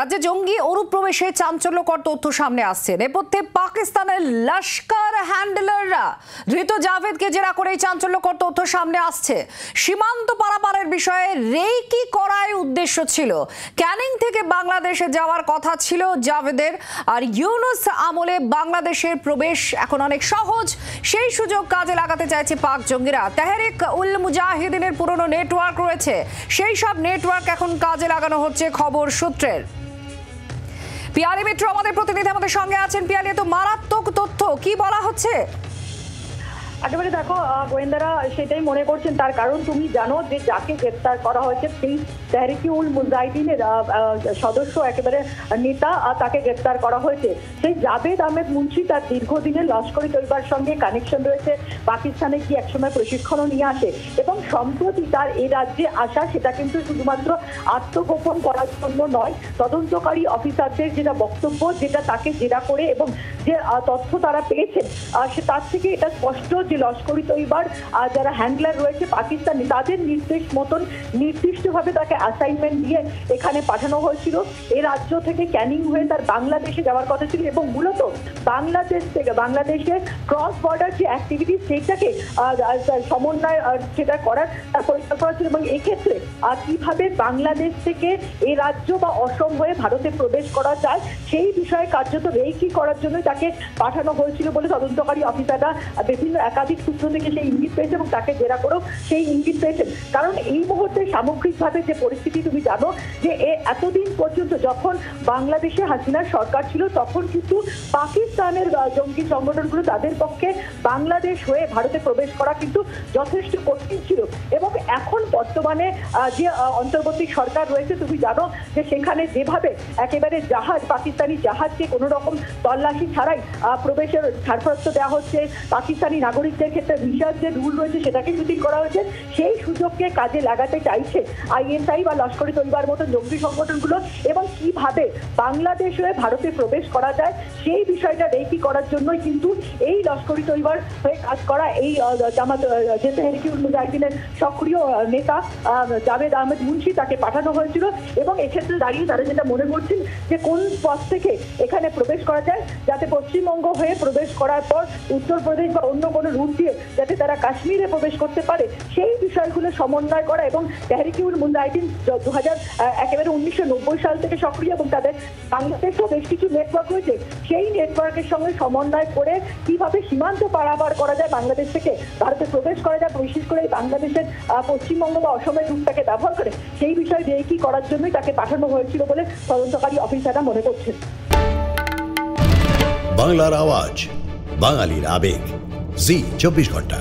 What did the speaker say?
রাজ্যে জঙ্গি অনুপ্রবেশে চাঞ্চল্যকর তথ্য সামনে আসছে। নেপথ্যে পাকিস্তানের লস্কর হ্যান্ডলাররা ধৃত জাভেদকে জেরা করে চাঞ্চল্যকর তথ্য সামনে আসছে। সীমান্ত পারাপারের বিষয়ে রেকি করার উদ্দেশ্য ছিল। ক্যানিং থেকে বাংলাদেশে যাওয়ার কথা ছিল জাভেদের। আর ইউনুস আমলে বাংলাদেশের প্রবেশ এখন অনেক সহজ, সেই সুযোগ কাজে লাগাতে চাইছে পাক জঙ্গিরা। তেহরিক উল মুজাহিদিনের পুরনো নেটওয়ার্ক রয়েছে, সেই সব নেটওয়ার্ক এখন কাজে লাগানো হচ্ছে খবর সূত্রের। পিয়ালি মিত্র আমাদের প্রতিনিধি আমাদের সঙ্গে আছেন। পিয়ালি, তো মারাত্মক তথ্য, কি বলা হচ্ছে? একেবারে দেখো, গোয়েন্দারা সেটাই মনে করছেন। তার কারণ তুমি জানো যে যাকে গ্রেপ্তার করা হয়েছে সেই তেহরিক উল মুজাহিদিনের সদস্য, একেবারে নেতা, তাকে গ্রেপ্তার করা হয়েছে। সেই জাভেদ আহমেদ মুন্সি, তার দীর্ঘদিনের লস্করি তৈবার সঙ্গে কানেকশন রয়েছে। পাকিস্তানে কি একসময় প্রশিক্ষণও নিয়ে আসে এবং সম্প্রতি তার এই রাজ্যে আসা, সেটা কিন্তু শুধুমাত্র আত্মগোপন করার জন্য নয়। তদন্তকারী অফিসারদের যেটা বক্তব্য, যেটা তাকে জেরা করে এবং যে তথ্য তারা পেয়েছেন, সে তার থেকে এটা স্পষ্ট যে লস্করি তৈবার যারা হ্যান্ডলার রয়েছে পাকিস্তানি, তাদের নির্দেশ মতন নির্দিষ্টভাবে তাকে অ্যাসাইনমেন্ট দিয়ে এখানে পাঠানো হয়েছিল। এই রাজ্য থেকে ক্যানিং হয়ে তার বাংলাদেশে যাওয়ার কথা ছিল এবং মূলত বাংলাদেশ থেকে বাংলাদেশে ক্রস বর্ডার যে অ্যাক্টিভিটি, সেইটাকে সমন্বয় সেটা করার পরিকল্পনা ছিল। এবং এক্ষেত্রে কিভাবে বাংলাদেশ থেকে এই রাজ্য বা অসম হয়ে ভারতে প্রবেশ করা যায়, সেই বিষয়ে কার্যত রেকি করার জন্য তাকে পাঠানো হয়েছিল বলে তদন্তকারী অফিসাররা বিভিন্ন একাধিক সূত্র থেকে সেই ইঙ্গিত পেয়েছে এবং তাকে জেরা করেও সেই ইঙ্গিত পেয়েছেন। কারণ এই মুহূর্তে সামগ্রিকভাবে যে পরিস্থিতি তুমি জানো যে এতদিন পর্যন্ত যখন বাংলাদেশে হাসিনার সরকার ছিল, তখন কিন্তু পাকিস্তানের জঙ্গি সংগঠনগুলো তাদের পক্ষে বাংলাদেশ হয়ে ভারতে প্রবেশ করা কিন্তু যথেষ্ট কঠিন ছিল। এবং এখন বর্তমানে যে অন্তর্বর্তী সরকার রয়েছে, তুমি জানো যে সেখানে যেভাবে একেবারে জাহাজ, পাকিস্তানি জাহাজকে কোনো রকম তল্লাশি ছাড়াই প্রবেশের ছাড়পত্র দেওয়া হচ্ছে, পাকিস্তানি নাগরিকদের ক্ষেত্রে ভিসার যে রুল রয়েছে সেটাকে শিথিল করা হয়েছে, সেই সুযোগকে কাজে লাগাতে চাইছে আইএসআই বা লস্করি তৈবার মতো জঙ্গি সংগঠনগুলো। এবং কিভাবে বাংলাদেশ হয়ে ভারতে প্রবেশ করা যায়, সেই বিষয়টা রেকি করার জন্যই কিন্তু এই লস্করি তৈবার হয়ে কাজ করা এই জামাত যে তেহরিক উল মুজাহিদিনের সক্রিয় নেতা জাভেদ আহমেদ মুন্সি, তাকে পাঠানো হয়েছিল। এবং এক্ষেত্রে দাঁড়িয়ে তারা যেটা মনে করছেন যে কোন পথ থেকে এখানে প্রবেশ করা যায়, যাতে পশ্চিমবঙ্গ হয়ে প্রবেশ করার পর উত্তরপ্রদেশ বা অন্য কোনো রুট দিয়ে যাতে তারা কাশ্মীরে প্রবেশ করতে পারে, সেই বিষয়গুলো সমন্বয় করা। এবং তেহরিক উল মুজাহিদিন 1990 সাল থেকে সক্রিয় এবং তাদের বাংলাদেশেও বেশ কিছু নেটওয়ার্ক রয়েছে, সেই নেটওয়ার্কের সঙ্গে সমন্বয় করে কিভাবে সীমান্ত পারাপার করা যায়, বাংলাদেশ থেকে ভারতে প্রবেশ করা যায়, বিশেষ করে বাংলাদেশের পশ্চিমবঙ্গ বা অসমের রুটটাকে ব্যবহার করে, সেই বিষয়ে রেকি করার জন্যই তাকে পাঠানো হয়েছিল বলে তদন্তকারী অফিসাররা মনে করছেন। বাংলার আওয়াজ, বাঙালির আবেগ, জি 24 ঘন্টা।